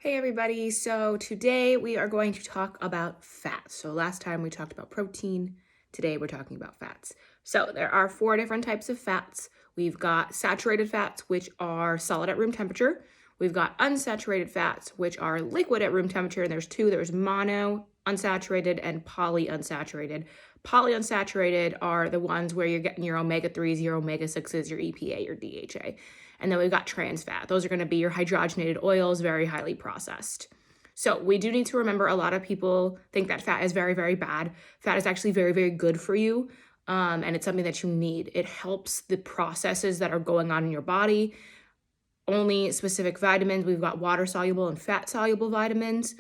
Hey everybody, so today we are going to talk about fats. So last time we talked about protein, today we're talking about fats. So there are 4 different types of fats. We've got saturated fats, which are solid at room temperature. We've got unsaturated fats, which are liquid at room temperature, and there's 2. There's monounsaturated and polyunsaturated. Polyunsaturated are the ones where you're getting your omega-3s, your omega-6s, your EPA, your DHA. And then we've got trans fat. Those are going to be your hydrogenated oils, very highly processed. So we do need to remember a lot of people think that fat is very, very bad. Fat is actually very, very good for you. And it's something that you need. It helps the processes that are going on in your body. Only specific vitamins. We've got water-soluble and fat-soluble vitamins.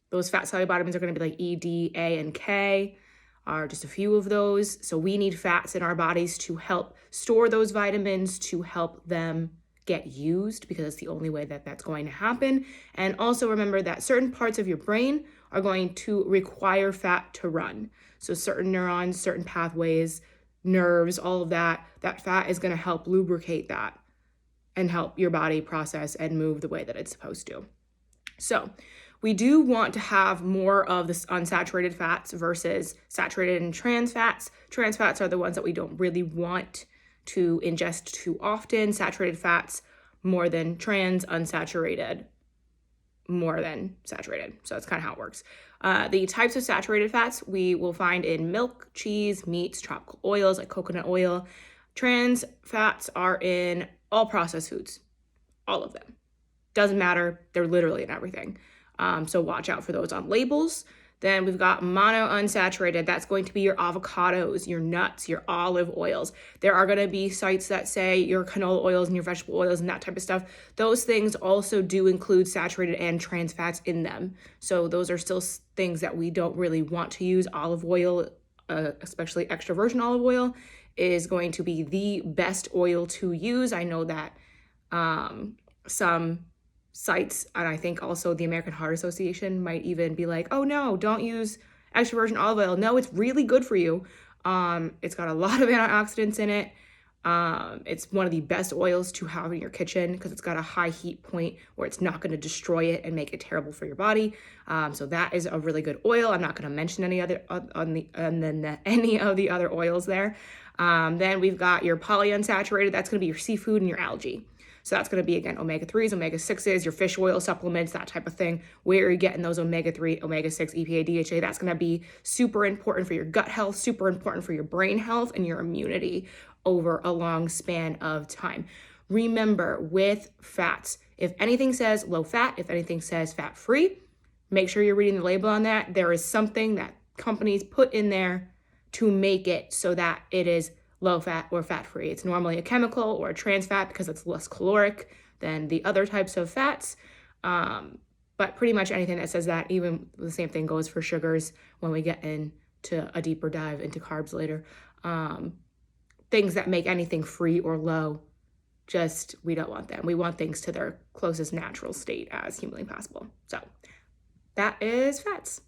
Those fat-soluble vitamins are going to be like E, D, A, and K are just a few of those. So we need fats in our bodies to help store those vitamins, to help them get used, because it's the only way that that's going to happen. And also remember that certain parts of your brain are going to require fat to run. So certain neurons, certain pathways, nerves, all of that fat is going to help lubricate that and help your body process and move the way that it's supposed to. So we do want to have more of this unsaturated fats versus saturated and trans fats. Trans fats are the ones that we don't really want to ingest too often. Saturated fats more than trans, unsaturated more than saturated. So that's kind of how it works. The types of saturated fats we will find in milk, cheese, meats, tropical oils like coconut oil. Trans fats are in all processed foods, all of them. Doesn't matter, they're literally in everything. So watch out for those on labels. Then we've got monounsaturated. That's going to be your avocados, your nuts, your olive oils. There are going to be sites that say your canola oils and your vegetable oils and that type of stuff. Those things also do include saturated and trans fats in them. So those are still things that we don't really want to use. Olive oil, especially extra virgin olive oil, is going to be the best oil to use. I know that some sites, and I think also the American Heart Association might even be like, oh no, don't use extra virgin olive oil. No, it's really good for you. It's got a lot of antioxidants in it. It's one of the best oils to have in your kitchen because it's got a high heat point where it's not going to destroy it and make it terrible for your body. So that is a really good oil. I'm not going to mention any other any of the other oils there. Then we've got your polyunsaturated. That's going to be your seafood and your algae. So that's going to be, again, omega-3s, omega-6s, your fish oil supplements, that type of thing. Where you're getting those omega-3, omega-6, EPA, DHA, that's going to be super important for your gut health, super important for your brain health and your immunity over a long span of time. Remember, with fats, if anything says low fat, if anything says fat-free, make sure you're reading the label on that. There is something that companies put in there to make it so that it is low fat or fat free. It's normally a chemical or a trans fat because it's less caloric than the other types of fats. But pretty much anything that says that, even the same thing goes for sugars when we get into a deeper dive into carbs later. Things that make anything free or low, we don't want them. We want things to their closest natural state as humanly possible. So that is fats.